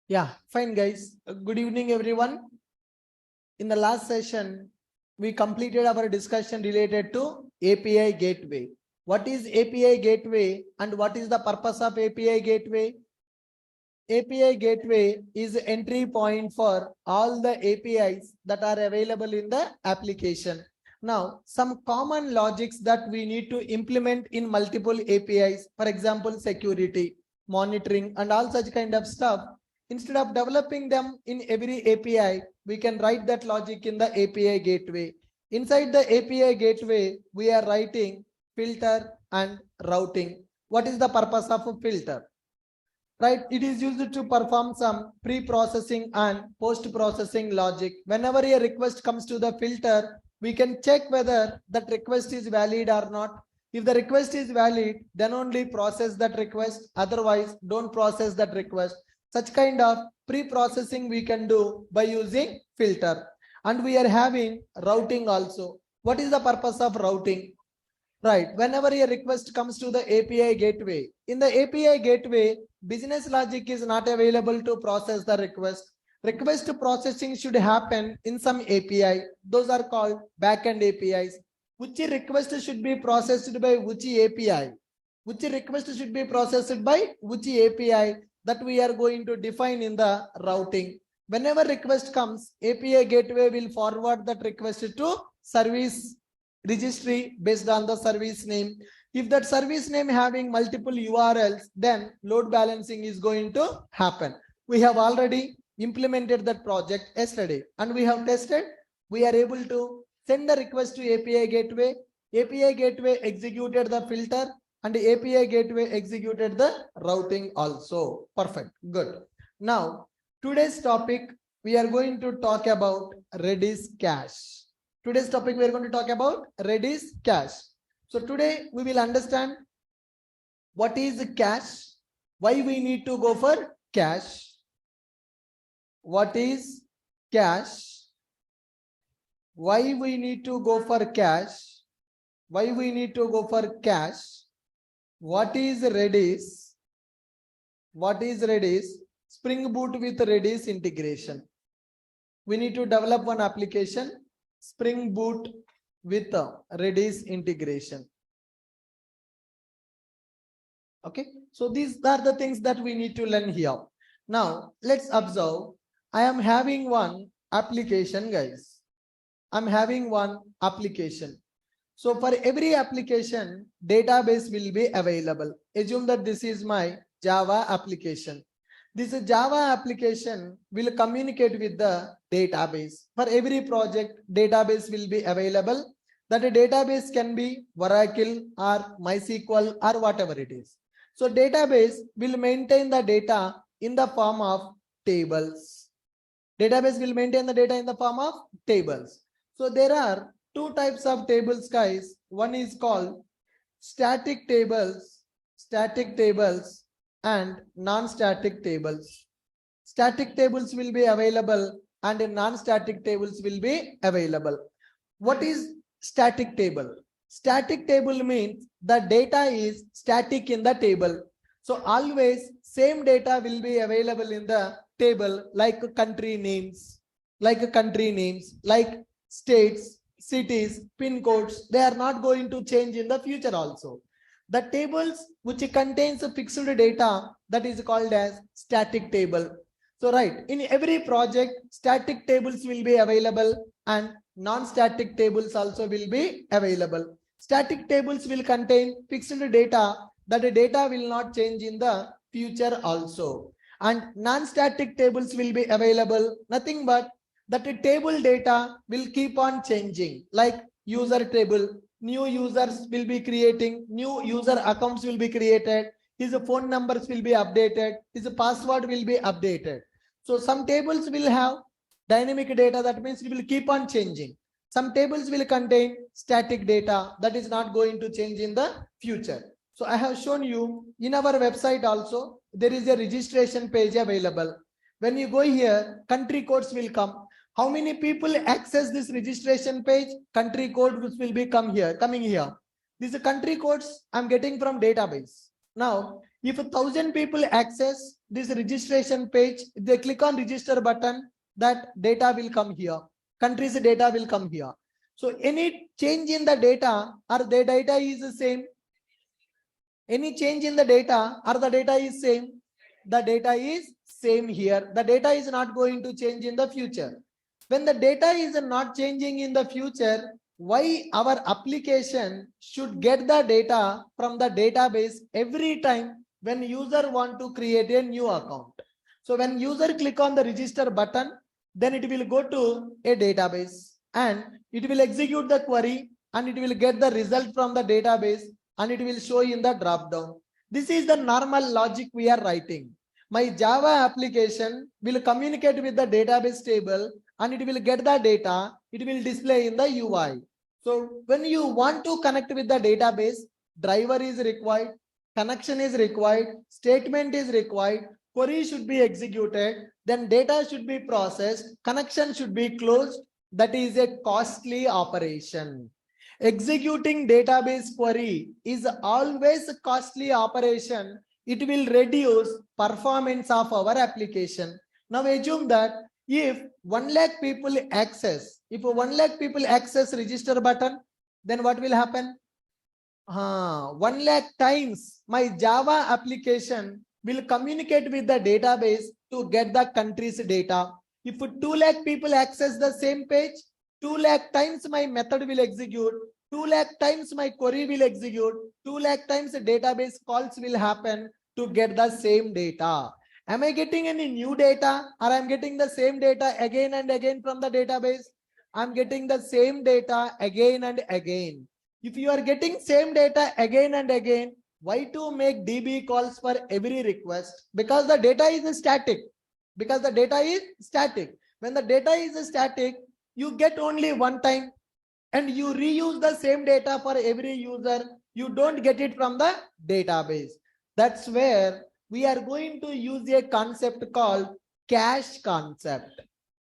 Yeah, fine guys. Good evening everyone. In the last session, we completed our discussion related to API gateway. What is API gateway and what is the purpose of API gateway? API gateway is entry point for all the APIs that are available in the application. Now, some common logics that we need to implement in multiple APIs, for example, security, monitoring, and all such kind of stuff. Instead of developing them in every API, we can write that logic in the API gateway. Inside the API gateway, we are writing filter and routing. What is the purpose of a filter? Right, it is used to perform some pre-processing and post-processing logic. Whenever a request comes to the filter, we can check whether that request is valid or not. If the request is valid, then only process that request, otherwise don't process that request. Such kind of pre-processing we can do by using filter. And we are having routing also. What is the purpose of routing? Right, whenever a request comes to the API gateway, in the API gateway, business logic is not available to process the request. Request processing should happen in some API. Those are called backend APIs. Which request should be processed by which API? Which request should be processed by which API? That we are going to define in the routing. Whenever request comes, API gateway will forward that request to service registry based on the service name. If that service name having multiple URLs, then load balancing is going to happen. We have already implemented that project yesterday and we have tested. We are able to send the request to API gateway. API gateway executed the filter and the API gateway executed the routing also. Perfect. Good. Now, today's topic, we are going to talk about Redis cache. Today's topic, we are going to talk about Redis cache. So today we will understand what is cache, why we need to go for cache, what is cache, why we need to go for cache, why we need to go for cache, what is Redis, Spring Boot with Redis integration. We need to develop one application, Spring Boot with Redis integration. Okay, so these are the things that we need to learn here. Now let's observe. I am having one application, guys. I'm having one application. So for every application, database will be available. Assume that this is my Java application. This Java application will communicate with the database. For every project, database will be available. That database can be Oracle or MySQL or whatever it is. So database will maintain the data in the form of tables. Database will maintain the data in the form of tables. So there are two types of tables, guys. One is called static tables and non-static tables. Static tables will be available and non-static tables will be available. What is static table? Static table means the data is static in the table. So always same data will be available in the table, like country names, like states, cities, pin codes. They are not going to change in the future also. The tables which contains a fixed data, that is called as static table. So right, in every project, static tables will be available and non-static tables also will be available. Static tables will contain fixed data, that the data will not change in the future also. And non-static tables will be available, nothing but that the table data will keep on changing, like user table. New users will be creating, new user accounts will be created, his phone numbers will be updated, his password will be updated. So some tables will have dynamic data, that means it will keep on changing. Some tables will contain static data that is not going to change in the future. So I have shown you in our website also, there is a registration page available. When you go here, country codes will come. How many people access this registration page? Country code which will be coming here. These are country codes I'm getting from database. Now, If 1,000 people access this registration page, if they click on register button, that data will come here. Country's data will come here. So any change in the data or the data is the same. Any change in the data or the data is same. The data is same here. The data is not going to change in the future. When the data is not changing in the future, why our application should get the data from the database every time when user want to create a new account? So when user click on the register button, then it will go to a database and it will execute the query and it will get the result from the database and it will show in the drop down. This is the normal logic we are writing. My Java application will communicate with the database table and it will get the data. It will display in the UI. So when you want to connect with the database, driver is required, connection is required, statement is required, query should be executed, then data should be processed, connection should be closed. That is a costly operation. Executing database query is always a costly operation. It will reduce performance of our application. Now assume that if 1 lakh people access, register button, then what will happen? 1 lakh times my Java application will communicate with the database to get the country's data. If 2 lakh people access the same page, 2 lakh times my method will execute, 2 lakh times my query will execute, 2 lakh times the database calls will happen to get the same data. Am I getting any new data or I'm getting the same data again and again from the database? I'm getting the same data again and again. If you are getting same data again and again, why to make DB calls for every request? Because the data is static. When the data is static, you get only one time and you reuse the same data for every user. You don't get it from the database. That's where we are going to use a concept called cache concept.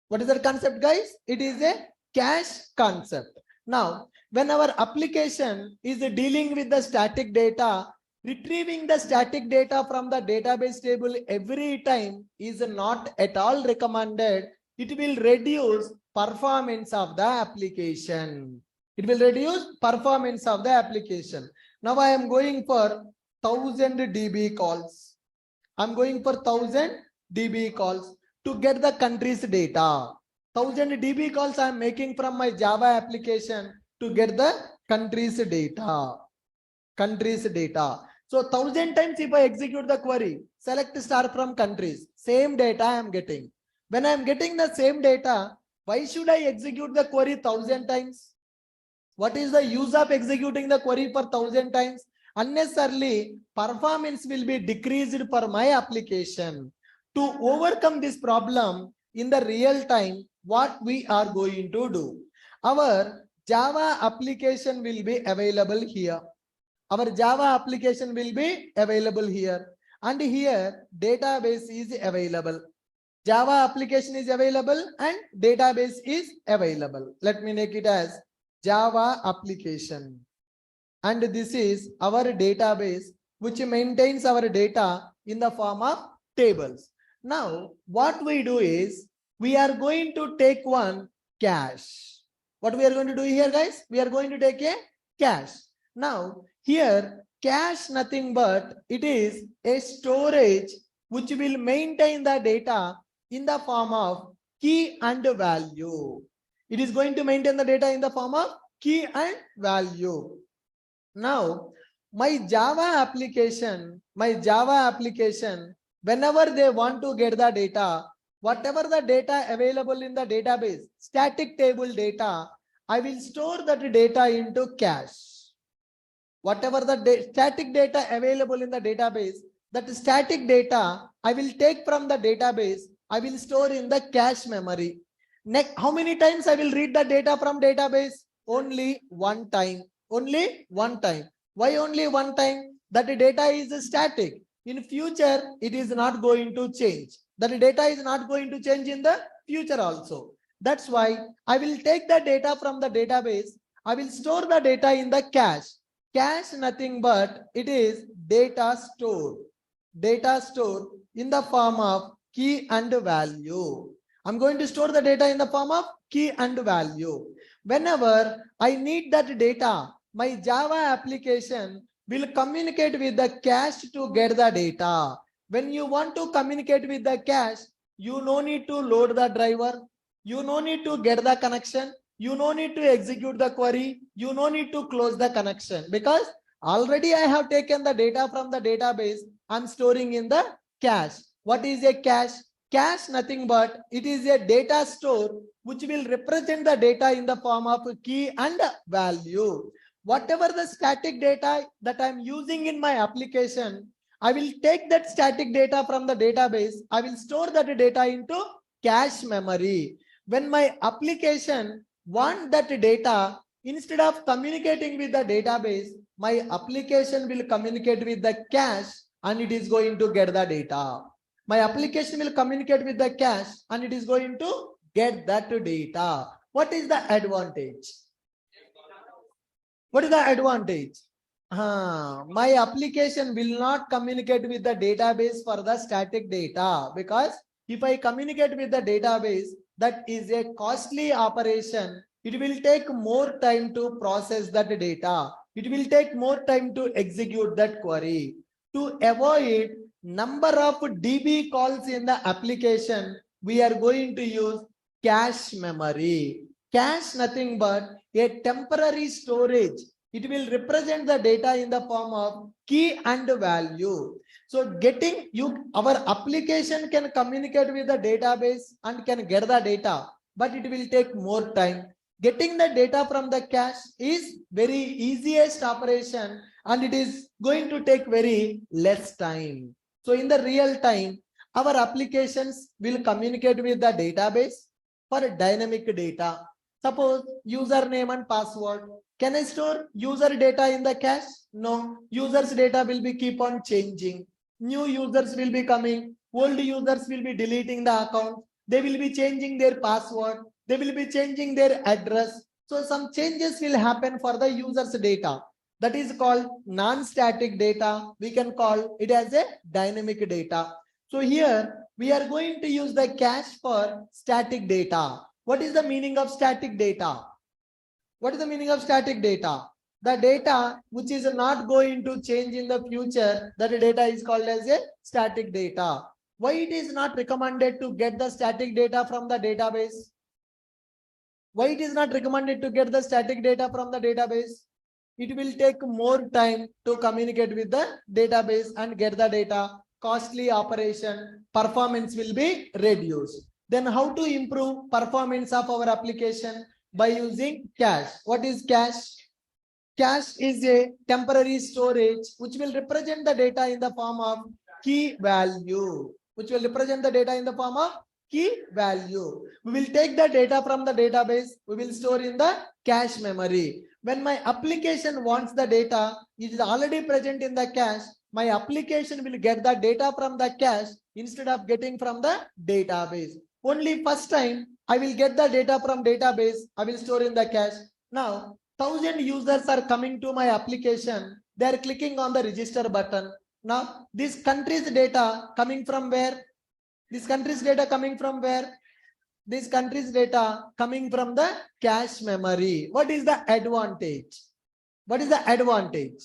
What is that concept, guys? It is a cache concept. Now, when our application is dealing with the static data, retrieving the static data from the database table every time is not at all recommended. It will reduce performance of the application. Now I am going for 1000 DB calls. To get the country's data. 1000 DB calls I am making from my Java application to get the country's data. So 1000 times if I execute the query, select star from countries, same data I am getting. When I am getting the same data, why should I execute the query 1000 times? What is the use of executing the query for 1000 times? Unnecessarily, performance will be decreased for my application. To overcome this problem in the real time, what we are going to do? Our Java application will be available here. And here database is available. Java application is available and database is available. Let me make it as Java application. And this is our database which maintains our data in the form of tables. Now, what we do is we are going to take one cache. What we are going to do here, guys? We are going to take a cache. Now, here cache nothing but it is a storage which will maintain the data in the form of key and value. It is going to maintain the data in the form of key and value. Now, my Java application, whenever they want to get the data, whatever the data available in the database, static table data, I will store that data into cache. Whatever the static data available in the database, that static data I will take from the database, I will store in the cache memory. Next, how many times I will read the data from database? Only one time. Why only one time? That data is static. In future, it is not going to change. That data is not going to change in the future also. That's why I will take the data from the database. I will store the data in the cache. Cache nothing but it is data stored. data store in the form of key and value. I'm going to store the data in the form of key and value. Whenever I need that data, my Java application will communicate with the cache to get the data. When you want to communicate with the cache, you no need to load the driver, you no need to get the connection, you no need to execute the query, you no need to close the connection, because already I have taken the data from the database. I'm storing in the cache. What is a cache? Cache nothing but it is a data store which will represent the data in the form of key and value. Whatever the static data that I'm using in my application, I will take that static data from the database. I will store that data into cache memory. When my application want that data, instead of communicating with the database, my application will communicate with the cache and it is going to get the data. My application will communicate with the cache and it is going to get that data. What is the advantage? What is the advantage? My application will not communicate with the database for the static data, because if I communicate with the database, that is a costly operation. It will take more time to process that data. It will take more time to execute that query. To avoid number of DB calls in the application, we are going to use cache memory. Cache nothing but a temporary storage. It will represent the data in the form of key and value. So getting our application can communicate with the database and can get the data, but it will take more time. Getting the data from the cache is very easiest operation and it is going to take very less time. So in the real time, our applications will communicate with the database for dynamic data. Suppose username and password. Can I store user data in the cache? No. Users data will be keep on changing. New users will be coming. Old users will be deleting the account. They will be changing their password. They will be changing their address. So some changes will happen for the user's data. That is called non-static data. We can call it as a dynamic data. So here we are going to use the cache for static data. What is the meaning of static data? What is the meaning of static data? The data which is not going to change in the future, that data is called as a static data. Why it is not recommended to get the static data from the database? Why it is not recommended to get the static data from the database? It will take more time to communicate with the database and get the data. Costly operation, performance will be reduced. Then how to improve performance of our application? By using cache. What is cache? Cache is a temporary storage which will represent the data in the form of key value. Which will represent the data in the form of key value. We will take the data from the database. We will store in the cache memory. When my application wants the data, it is already present in the cache. My application will get the data from the cache instead of getting from the database. Only first time I will get the data from database, I will store in the cache. Now, 1000 users are coming to my application. They are clicking on the register button. Now, this country's data coming from where? This country's data coming from where? This country's data coming from the cache memory. What is the advantage? What is the advantage?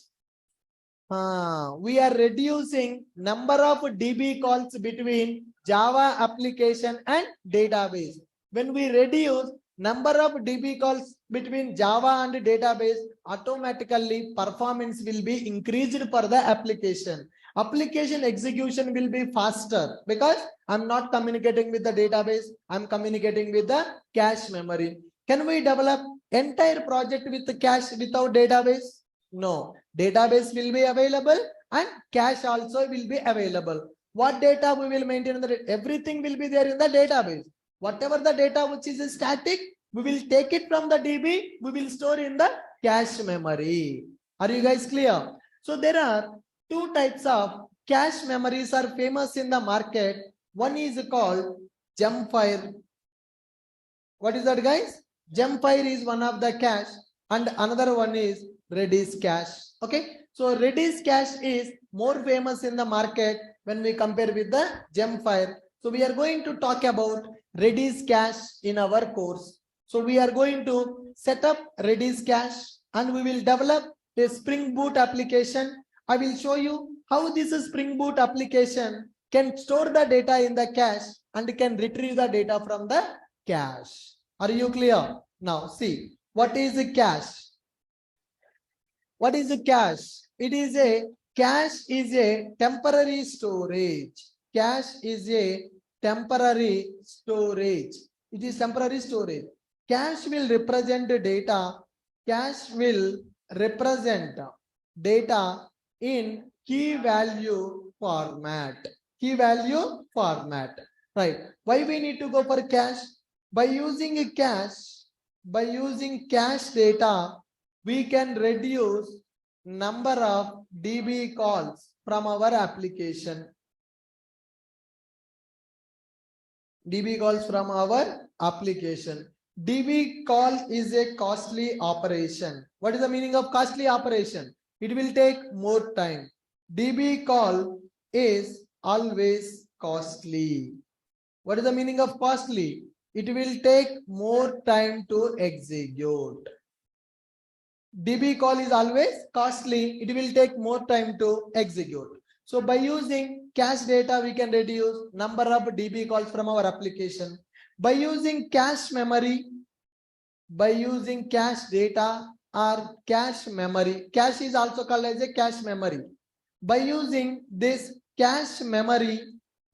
We are reducing number of DB calls between Java application and database. When we reduce number of DB calls between Java and database, automatically performance will be increased for the application. Application execution will be faster because I'm not communicating with the database. I'm communicating with the cache memory. Can we develop entire project with the cache without database? No. Database will be available and cache also will be available. What data we will maintain in the everything will be there in the database. Whatever the data which is static, we will take it from the DB, we will store in the cache memory. Are you guys clear? So there are two types of cache memories are famous in the market. One is called Gemfire. What is that, guys? Gemfire is one of the cache and another one is Redis cache. Okay. So Redis cache is more famous in the market. when we compare with the Gemfire. So we are going to talk about Redis cache in our course. So we are going to set up Redis cache and we will develop a Spring Boot application. I will show you how this Spring Boot application can store the data in the cache and can retrieve the data from the cache. Are you clear? Now see, what is a cache? What is a cache? It is a cache is a temporary storage. Cache is a temporary storage. It is temporary storage. Cache will represent the data. Cache will represent data in key value format. Key value format. Right. Why we need to go for cache? By using a cache, by using cache data, we can reduce number of DB calls from our application. DB calls from our application. DB call is a costly operation. What is the meaning of costly operation? It will take more time. DB call is always costly. What is the meaning of costly? It will take more time to execute. DB call is always costly. It will take more time to execute. So by using cache data, we can reduce number of DB calls from our application. By using cache memory, by using cache data or cache memory, cache is also called as a cache memory. By using this cache memory,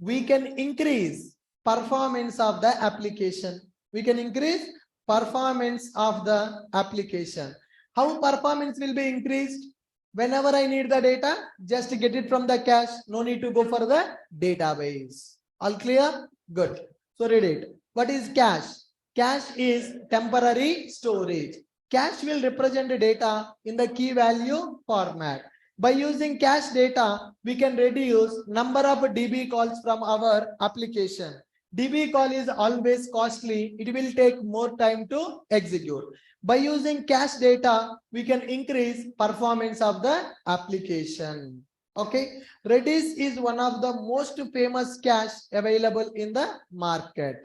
we can increase performance of the application. We can increase performance of the application. How performance will be increased? Whenever I need the data, just get it from the cache. No need to go for the database. All clear? Good. So read it. What is cache? Cache is temporary storage. Cache will represent the data in the key value format. By using cache data, we can reduce number of DB calls from our application. DB call is always costly. It will take more time to execute. By using cache data, we can increase performance of the application. Okay. Redis is one of the most famous cache available in the market.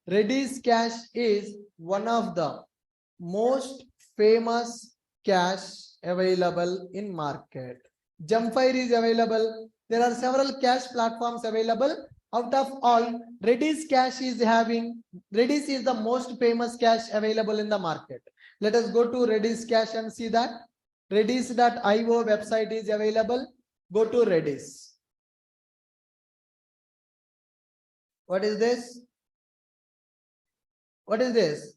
Redis cache is one of the most famous cache available in market. Gemfire is available. There are several cache platforms available. Out of all, Redis cache is Redis is the most famous cache available in the market. Let us go to Redis cache and see that. Redis.io website is available. Go to Redis. What is this? What is this?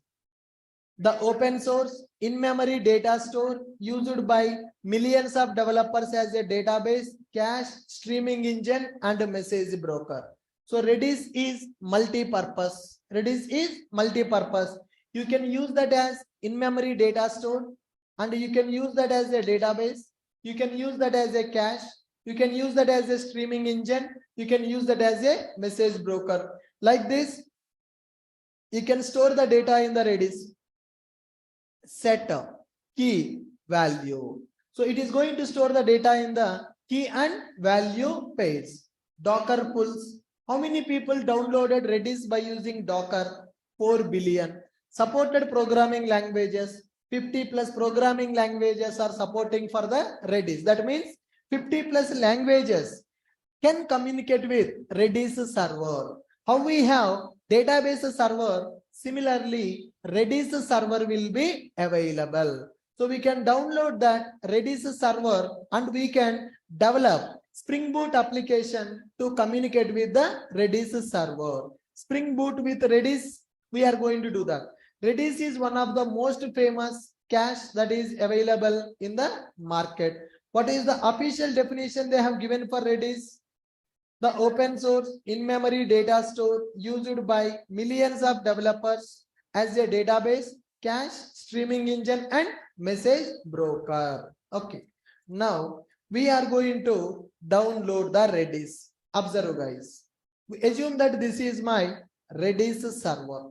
The open source in-memory data store used by millions of developers as a database, cache, streaming engine, and a message broker. So Redis is multi-purpose. Redis is multi-purpose. You can use that as in-memory data store, and you can use that as a database. You can use that as a cache. You can use that as a streaming engine. You can use that as a message broker. Like this, you can store the data in the Redis. Set key value. So it is going to store the data in the key and value page. Docker pulls. How many people downloaded Redis by using Docker? 4 billion. Supported programming languages. 50 plus programming languages are supporting for the Redis. That means 50 plus languages can communicate with Redis server. How we have database server, similarly Redis server will be available. So we can download that Redis server and we can develop Spring Boot application to communicate with the Redis server. Spring Boot with Redis, we are going to do that. Redis is one of the most famous cache that is available in the market. What is the official definition they have given for Redis? The open source in-memory data store used by millions of developers as a database, cache, streaming engine, and message broker. Okay. Now we are going to download the Redis. Observe, guys. We assume that this is my Redis server.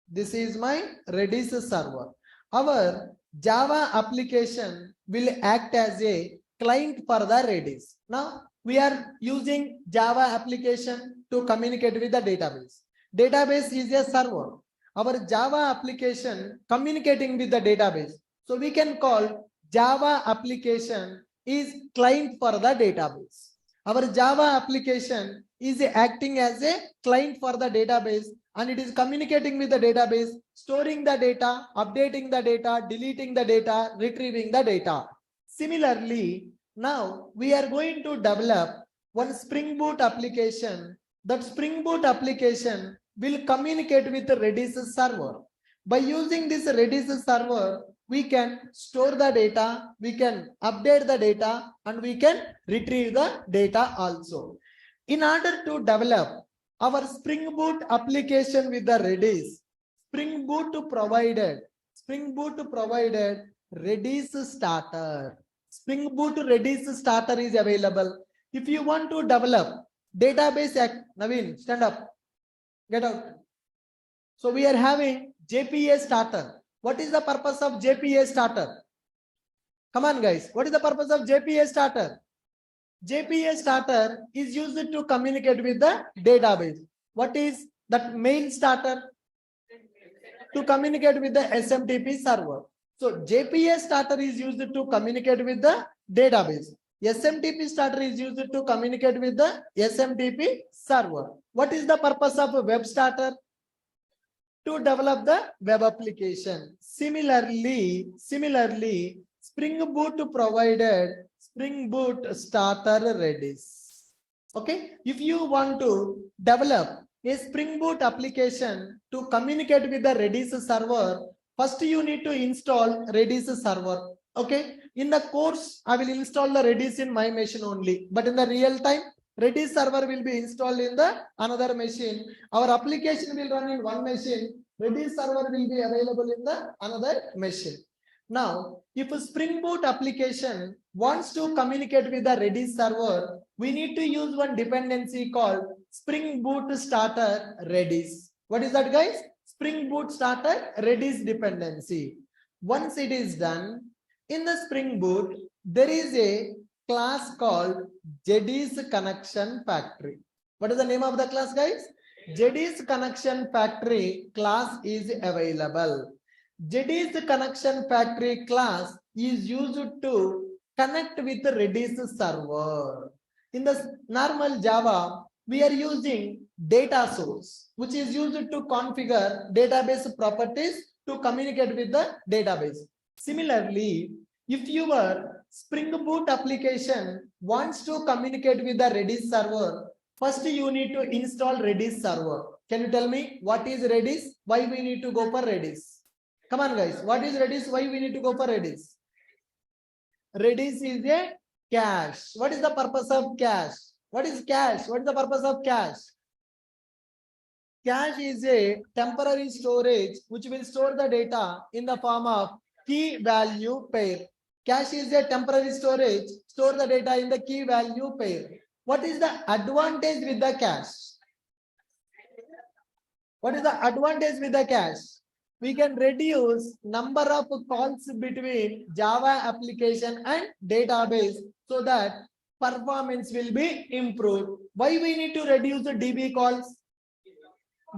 This is my Redis server. Our Java application will act as a client for the Redis. Now, we are using Java application to communicate with the database. Database is a server. Our Java application communicating with the database. So we can call Java application is client for the database. Our Java application is acting as a client for the database, and it is communicating with the database, storing the data, updating the data, deleting the data, retrieving the data. Similarly, now we are going to develop one Spring Boot application. That Spring Boot application will communicate with the Redis server. By using this Redis server, we can store the data, we can update the data, and we can retrieve the data also. In order to develop our Spring Boot application with the Redis, Spring Boot provided Redis starter. Spring Boot Redis starter is available. If you want to develop database, Naveen, stand up, get out. So we are having JPA starter. What is the purpose of JPA starter? Come on, guys. What is the purpose of JPA starter? JPA starter is used to communicate with the database. What is that mail starter? To communicate with the SMTP server. So JPA starter is used to communicate with the database. SMTP starter is used to communicate with the SMTP server. What is the purpose of a web starter? To develop the web application. Similarly, Spring Boot provided Spring Boot starter Redis. Okay, if you want to develop a Spring Boot application to communicate with the Redis server, first you need to install Redis server. Okay, in the course I will install the Redis in my machine only, but in the real time Redis server will be installed in the another machine. Our application will run in one machine. Redis server will be available in the another machine. Now, if a Spring Boot application wants to communicate with the Redis server, we need to use one dependency called Spring Boot starter Redis. What is that, guys? Spring Boot starter Redis dependency. Once it is done, in the Spring Boot, there is a class called Redis Connection Factory. What is the name of the class, guys? Redis Connection Factory class is available. Redis Connection Factory class is used to connect with the Redis server. In the normal Java, we are using data source, which is used to configure database properties to communicate with the database. Similarly, if your Spring Boot application wants to communicate with the Redis server, first you need to install Redis server. Can you tell me what is Redis? Why we need to go for Redis? Come on, guys. What is Redis? Why we need to go for Redis? Redis is a cache. What is the purpose of cache? What is cache? What is the purpose of cache? Cache is a temporary storage which will store the data in the form of key value pair. Cache is a temporary storage, store the data in the key value pair. What is the advantage with the cache? What is the advantage with the cache? We can reduce number of calls between Java application and database so that performance will be improved. Why we need to reduce the DB calls?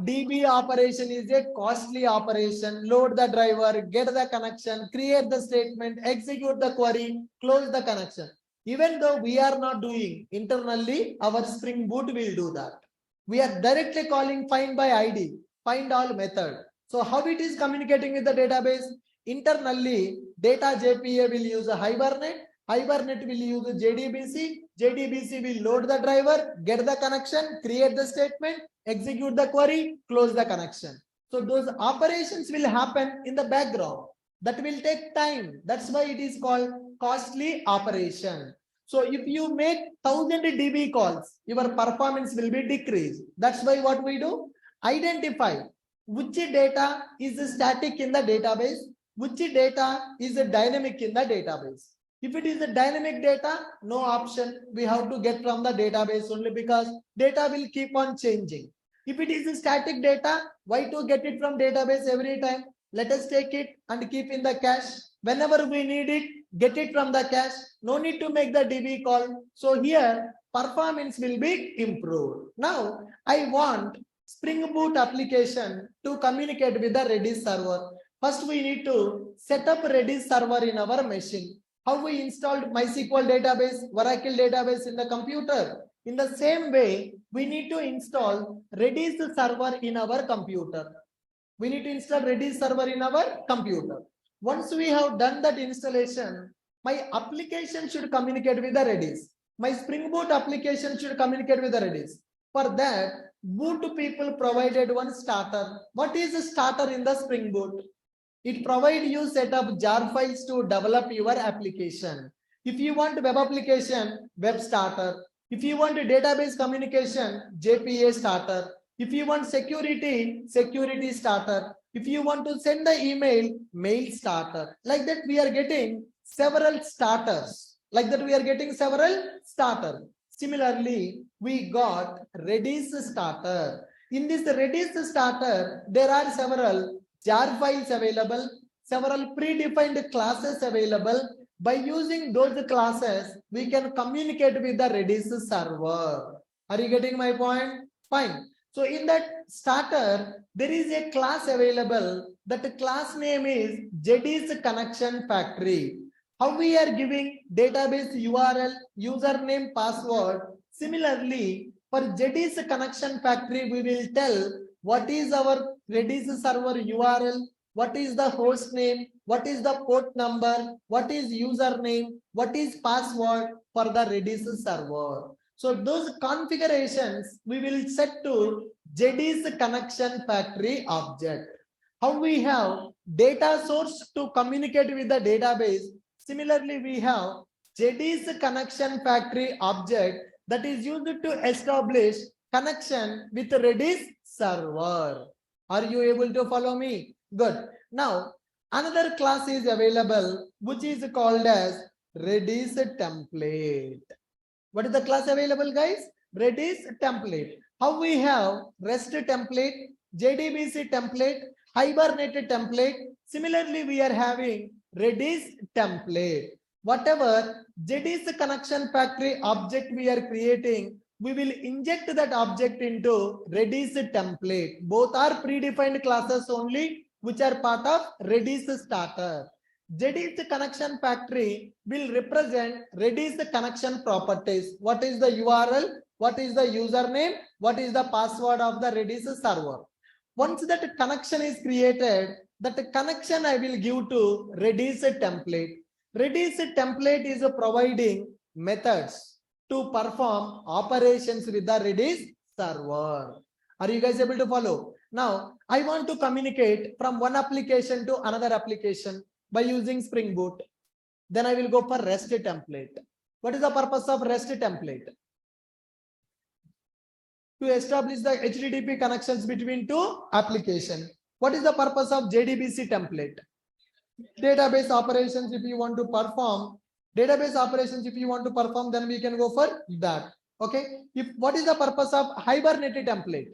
DB operation is a costly operation. Load the driver, get the connection, create the statement, execute the query, close the connection. Even though we are not doing internally, our Spring Boot will do that. We are directly calling find by ID, find all method. So how it is communicating with the database? Internally, data JPA will use a Hibernate. Hibernate will use a JDBC. JDBC will load the driver, get the connection, create the statement, execute the query, close the connection. So those operations will happen in the background. That will take time. That's why it is called costly operation. So if you make 1000 DB calls, your performance will be decreased. That's why what we do? Identify which data is static in the database, which data is dynamic in the database. If it is a dynamic data, no option. We have to get from the database only because data will keep on changing. If it is a static data, why to get it from database every time? Let us take it and keep in the cache. Whenever we need it, get it from the cache. No need to make the DB call. So here performance will be improved. Now, I want Spring Boot application to communicate with the Redis server. First, we need to set up Redis server in our machine. How we installed MySQL database, Oracle database in the computer. In the same way, we need to install Redis server in our computer. We need to install Redis server in our computer. Once we have done that installation, my application should communicate with the Redis. My Spring Boot application should communicate with the Redis. For that, Boot people provided one starter. What is a starter in the Spring Boot? It provides you set up jar files to develop your application. If you want web application, web starter. If you want database communication, JPA starter. If you want security, security starter. If you want to send the email, mail starter. Like that, we are getting several starters. Similarly, we got Redis starter. In this Redis starter, there are several jar files available, several predefined classes available. By using those classes, we can communicate with the Redis server. Are you getting my point? Fine. So in that starter, there is a class available. That class name is Redis Connection Factory. How we are giving database URL, username, password. Similarly, for Redis Connection Factory, we will tell what is our Redis server URL, what is the host name, what is the port number, what is username, what is password for the Redis server. So those configurations we will set to Redis Connection Factory object. How we have data source to communicate with the database. Similarly, we have Redis Connection Factory object that is used to establish connection with Redis server. Are you able to follow me? Good. Now, another class is available which is called as Redis template. What is the class available, guys? Redis template. How we have REST template, JDBC template, Hibernate template. Similarly, we are having Redis template. Whatever Redis Connection Factory object we are creating, we will inject that object into Redis template. Both are predefined classes only, which are part of Redis starter. Redis Connection Factory will represent Redis connection properties. What is the URL? What is the username? What is the password of the Redis server? Once that connection is created, that connection I will give to Redis template. Redis template is providing methods to perform operations with the Redis server. Are you guys able to follow? Now, I want to communicate from one application to another application by using Spring Boot. Then I will go for REST template. What is the purpose of REST template? To establish the HTTP connections between two applications. What is the purpose of JDBC template? Database operations if you want to perform. Then we can go for that. Okay. What is the purpose of Hibernate template?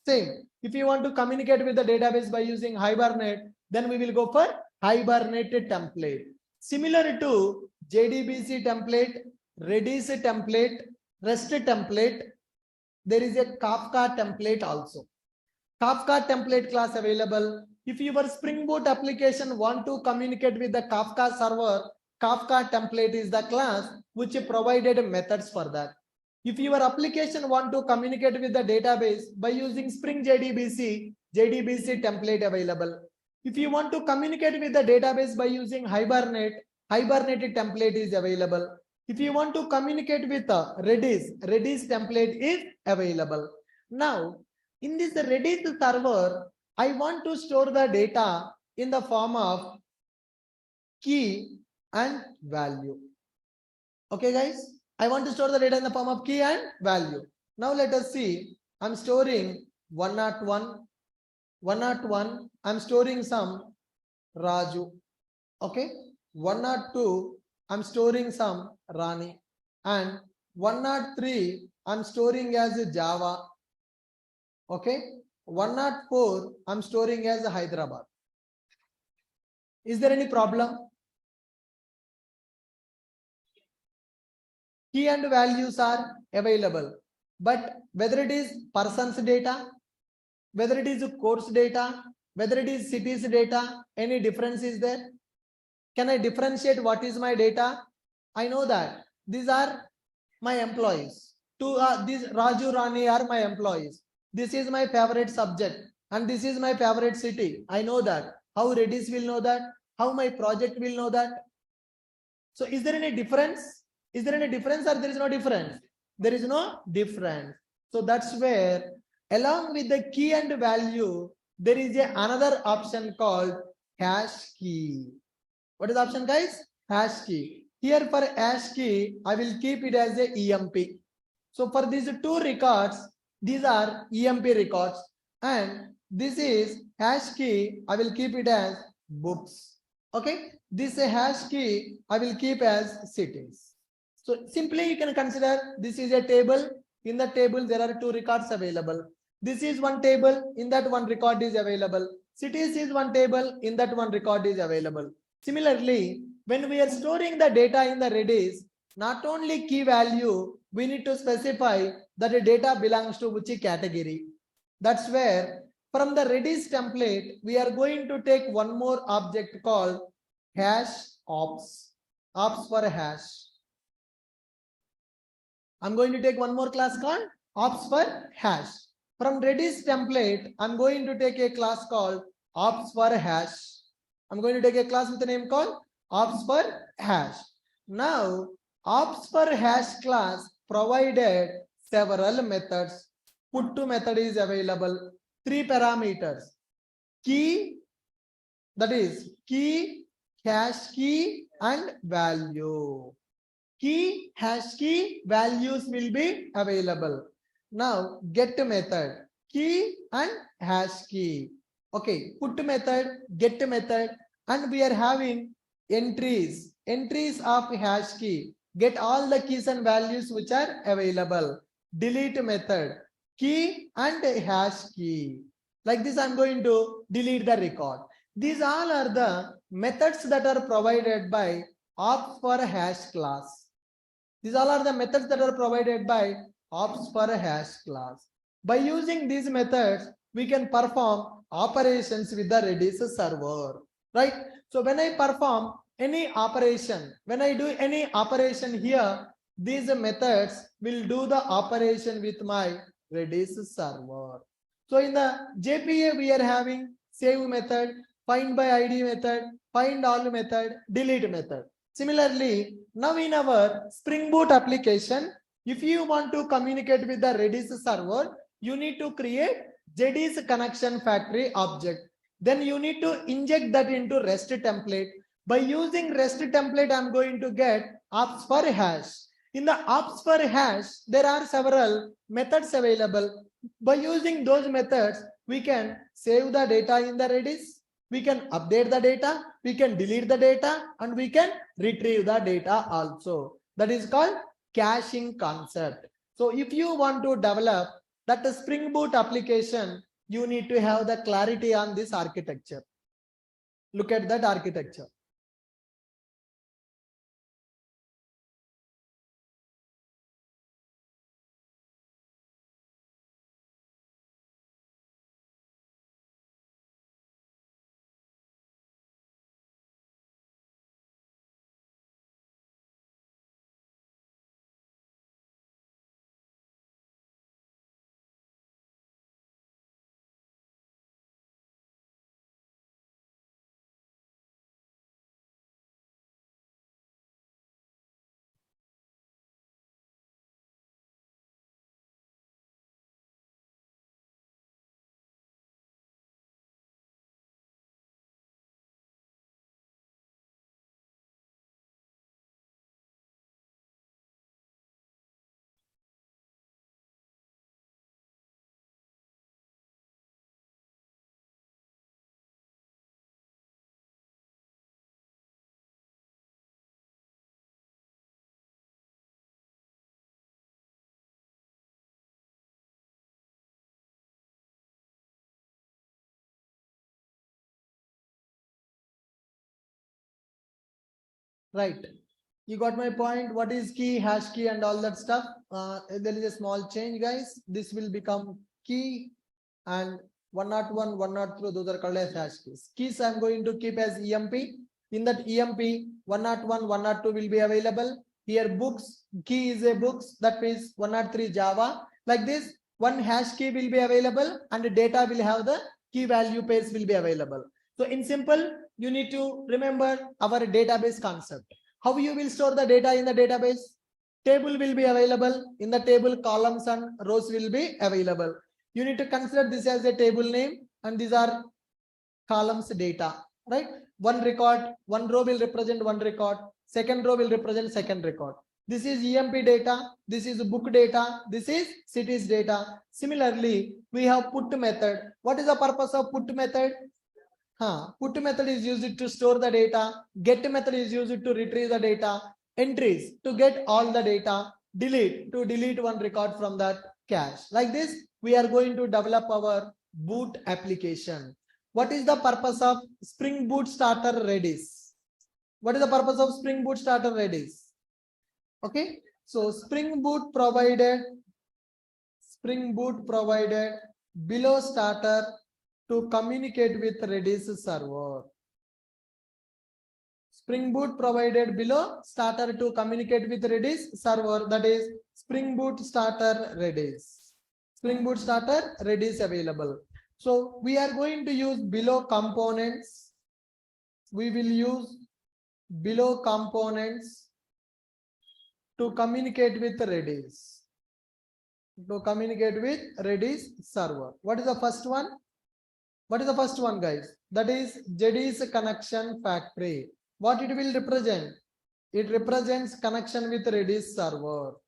Same. If you want to communicate with the database by using Hibernate, then we will go for Hibernate template. Similar to JDBC template, Redis template, REST template, there is a Kafka template also. Kafka template class available. If your Spring Boot application want to communicate with the Kafka server, Kafka template is the class which provided methods for that. If your application want to communicate with the database by using Spring JDBC, JDBC template available. If you want to communicate with the database by using Hibernate, Hibernate template is available. If you want to communicate with Redis, Redis template is available. Now, in this Redis server, I want to store the data in the form of key and value. Okay, guys, I want to store the data in the form of key and value. Now let us see. I'm storing 101. I'm storing some Raju. Okay, 102. I'm storing some Rani, and 103. I'm storing as Java. Okay, 104. I'm storing as Hyderabad. Is there any problem? key and values are available. But whether it is person's data, whether it is course data, whether it is cities data, any difference is there? Can I differentiate what is my data? I know that these are my employees. These Raju Rani are my employees. This is my favorite subject and this is my favorite city. I know that. How Redis will know that? How my project will know that? So is there any difference? Is there any difference or there is no difference? There is no difference. So that's where along with the key and value, there is another option called hash key. What is the option, guys? Hash key. Here for hash key, I will keep it as a EMP. So for these two records, these are EMP records, and this is hash key. I will keep it as books. Okay, this hash key I will keep as cities. So simply you can consider this is a table. In the table there are two records available. This is one table. In that one record is available. Cities is one table. In that one record is available. Similarly, when we are storing the data in the Redis, not only key value, we need to specify that the data belongs to which category. That's where from the Redis template, we are going to take one more object called hash ops. Ops for hash. I'm going to take one more class called ops for hash. From Redis template, I'm going to take a class called ops for hash. I'm going to take a class with a name called ops for hash. Now, ops for hash class provided several methods. Put to method is available. 3 parameters. Key, that is key, hash key, and value. Key, hash key, values will be available. Now, get method, key and hash key. Okay, put method, get method, and we are having entries of hash key. Get all the keys and values which are available. Delete method, key and hash key. Like this, I'm going to delete the record. These all are the methods that are provided by ops for hash class. These all are the methods that are provided by ops for hash class. By using these methods, we can perform operations with the Redis server, right? So when I perform any operation, when I do any operation here, these methods will do the operation with my Redis server. So in the JPA, we are having save method, find by ID method, find all method, delete method. Similarly, now in our Spring Boot application, if you want to communicate with the Redis server, you need to create JD's connection factory object. Then you need to inject that into REST template. By using REST template, I'm going to get ops for hash. In the ops for hash, there are several methods available. By using those methods, we can save the data in the Redis. We can update the data, we can delete the data, and we can retrieve the data also. That is called caching concept. So if you want to develop that Spring Boot application, you need to have the clarity on this architecture. Look at that architecture. Right. You got my point? What is key, hash key, and all that stuff? There is a small change, guys. This will become key, and 101, 102, those are called as hash keys. Keys I'm going to keep as EMP. In that EMP, 101, 102 will be available. Here books, key is a books, that means 103 Java. Like this, one hash key will be available and the data will have the key value pairs will be available. So in simple, you need to remember our database concept. How you will store the data in the database? Table will be available. In the table, columns and rows will be available. You need to consider this as a table name and these are columns data, right? One record, one row will represent one record, second row will represent second record. This is EMP data, this is book data, this is cities data. Similarly, we have put method. What is the purpose of put method? Put method is used to store the data, get method is used to retrieve the data, entries to get all the data, delete to delete one record from that cache. Like this, we are going to develop our boot application. What is the purpose of Spring Boot Starter Redis? What is the purpose of Spring Boot Starter Redis? Okay, so Spring Boot provided below starter to communicate with Redis server. Spring Boot provided below starter to communicate with Redis server, that is Spring Boot Starter Redis. Spring Boot Starter Redis available. So we are going to use below components. We will use below components to communicate with Redis. To communicate with Redis server. What is the first one? What is the first one, guys? That is Redis connection factory. What it will represent? It represents connection with Redis server.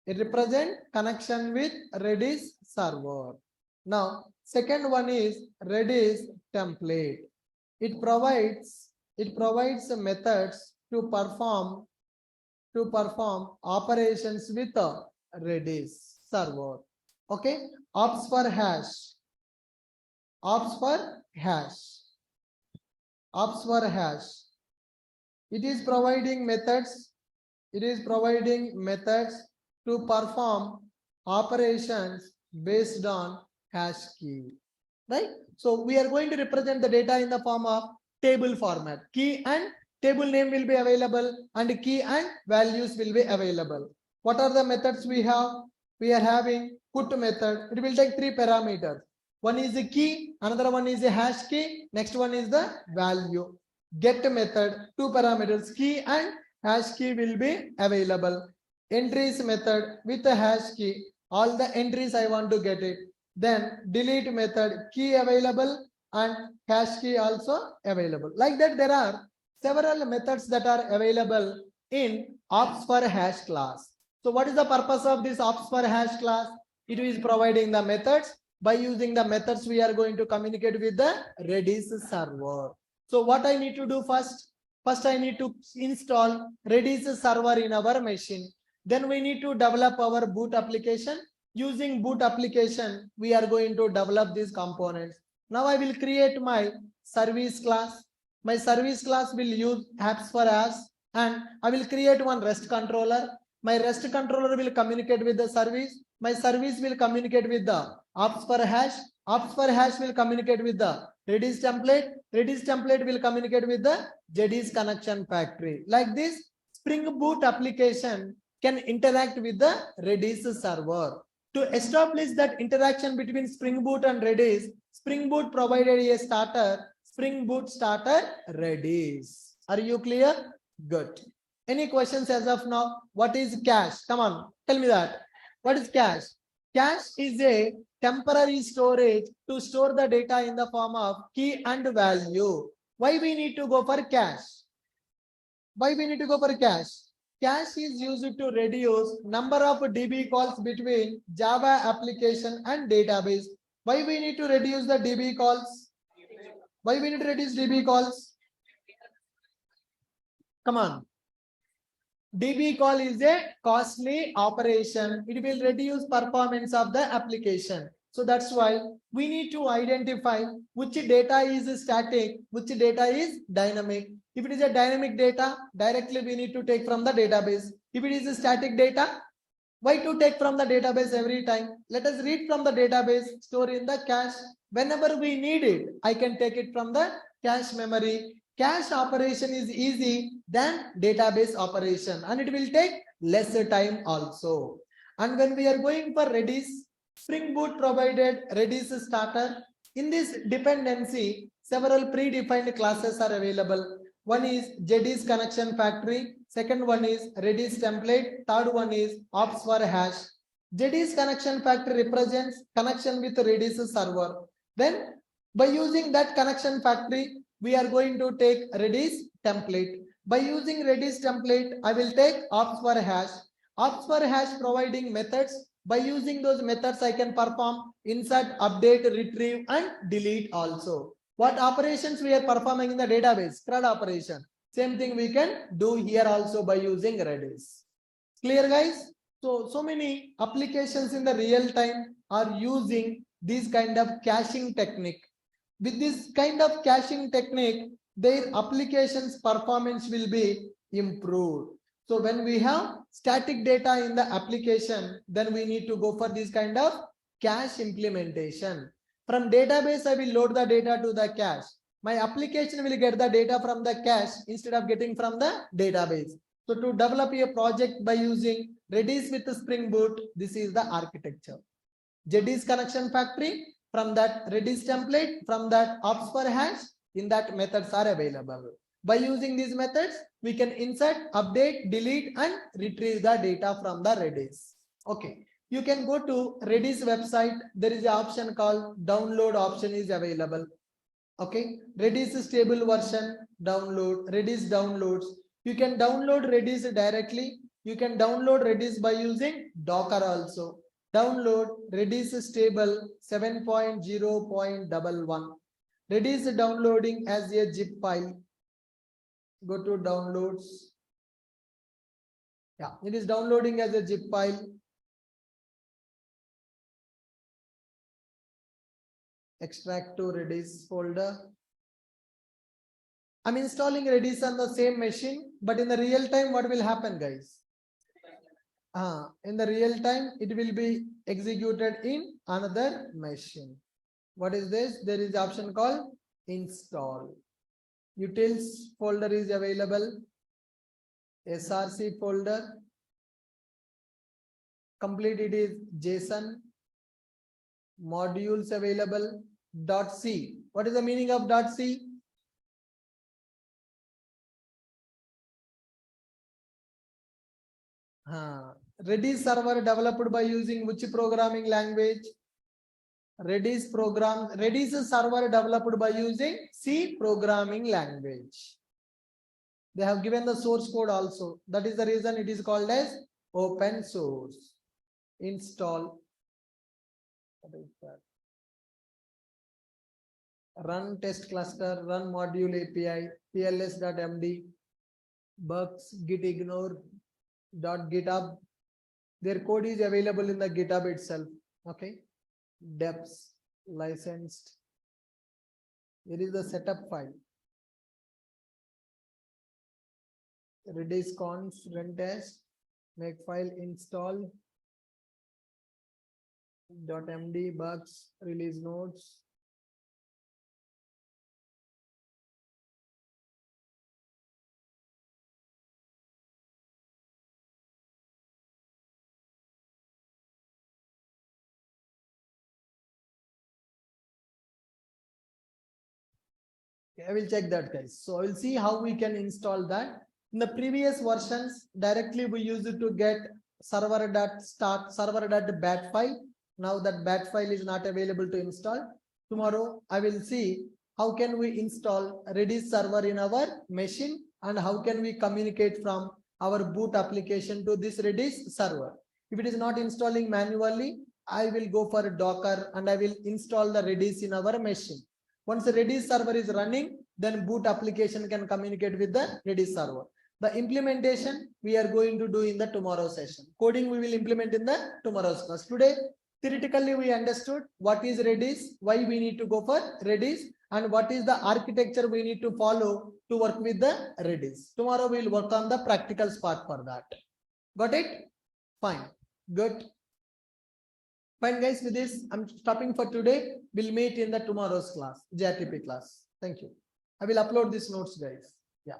It represents connection with Redis server. Now, second one is Redis template. It provides methods to perform operations with Redis server. Okay, ops for hash. It is providing methods. To perform operations based on hash key, right? So we are going to represent the data in the form of table format. Key and table name will be available and key and values will be available. What are the methods we have? We are having put method. It will take 3 parameters. One is the key, another one is a hash key, next one is the value. Get method, 2 parameters, key and hash key will be available. Entries method with the hash key, all the entries I want to get it. Then delete method, key available and hash key also available. Like that, there are several methods that are available in ops for hash class. So what is the purpose of this ops for hash class? It is providing the methods. By using the methods, we are going to communicate with the Redis server. So what I need to do first? First, I need to install Redis server in our machine. Then we need to develop our boot application. Using boot application, we are going to develop these components. Now I will create my service class. My service class will use apps for apps and I will create one REST controller. My REST controller will communicate with the service. My service will communicate with the ops for hash. Ops for hash will communicate with the Redis template. Redis template will communicate with the Redis connection factory. Like this, Spring Boot application can interact with the Redis server. To establish that interaction between Spring Boot and Redis, Spring Boot provided a starter, Spring Boot Starter Redis. Are you clear? Good. Any questions as of now? What is cache? Come on, tell me that. What is cache? Cache is a temporary storage to store the data in the form of key and value. Why we need to go for cache? Cache is used to reduce number of DB calls between Java application and database. Why we need to reduce the DB calls? Why we need to reduce DB calls? Come on. DB call is a costly operation. It will reduce performance of the application. So that's why we need to identify which data is static, which data is dynamic. If it is a dynamic data, directly we need to take from the database. If it is a static data, why to take from the database every time? Let us read from the database, store in the cache. Whenever we need it, I can take it from the cache memory. Cache operation is easy than database operation, and it will take lesser time also. And when we are going for Redis, Spring Boot provided Redis starter. In this dependency, several predefined classes are available. One is Redis connection factory. Second one is Redis template. Third one is ops for hash. Redis connection factory represents connection with Redis server. Then by using that connection factory, we are going to take Redis template. By using Redis template, I will take ops for hash. Ops for hash providing methods. By using those methods, I can perform insert, update, retrieve, and delete also. What operations we are performing in the database? CRUD operation. Same thing we can do here also by using Redis. Clear, guys? So many applications in the real time are using this kind of caching technique. With this kind of caching technique, their applications performance will be improved. So when we have static data in the application, then we need to go for this kind of cache implementation. From database, I will load the data to the cache. My application will get the data from the cache instead of getting from the database. So to develop a project by using Redis with Spring Boot, this is the architecture. Redis connection factory, from that Redis template, from that ops for hash, in that methods are available. By using these methods, we can insert, update, delete, and retrieve the data from the Redis. Okay, you can go to Redis website. There is an option called download option is available. Okay, Redis stable version, download, Redis downloads. You can download Redis directly. You can download Redis by using Docker also. Download Redis stable 7.0.11. Redis downloading as a zip file. Go to downloads. Yeah, it is downloading as a zip file. Extract to Redis folder. I'm installing Redis on the same machine, but in the real time, what will happen, guys? In the real time, it will be executed in another machine. What is this? There is an option called install. Utils folder is available. SRC folder. Complete it is JSON. Modules available. .c. What is the meaning of .c? Redis server developed by using which programming language? Redis server developed by using C programming language. They have given the source code also. That is the reason it is called as open source. Install. What is that? Run test cluster, run module API, pls.md, bugs, git ignore, .github. Their code is available in the GitHub itself. Okay. Deps, licensed. Here is the setup file. Redis conf run test, make file install, .md, bugs, release notes. Okay, I will check that, guys. So I will see how we can install that. In the previous versions, directly we used it to get server.start, server.bat file. Now that bat file is not available to install. Tomorrow, I will see how can we install Redis server in our machine and how can we communicate from our boot application to this Redis server. If it is not installing manually, I will go for a Docker and I will install the Redis in our machine. Once the Redis server is running, then boot application can communicate with the Redis server. The implementation we are going to do in the tomorrow session. Coding we will implement in the tomorrow's class. Today, Theoretically, we understood what is Redis, why we need to go for Redis, and what is the architecture we need to follow to work with the Redis. Tomorrow we'll work on the practical part for that. Got it? Fine. Good. Fine, guys. With this, I'm stopping for today. We'll meet in the tomorrow's class, JRTP class. Thank you. I will upload these notes, guys. Yeah.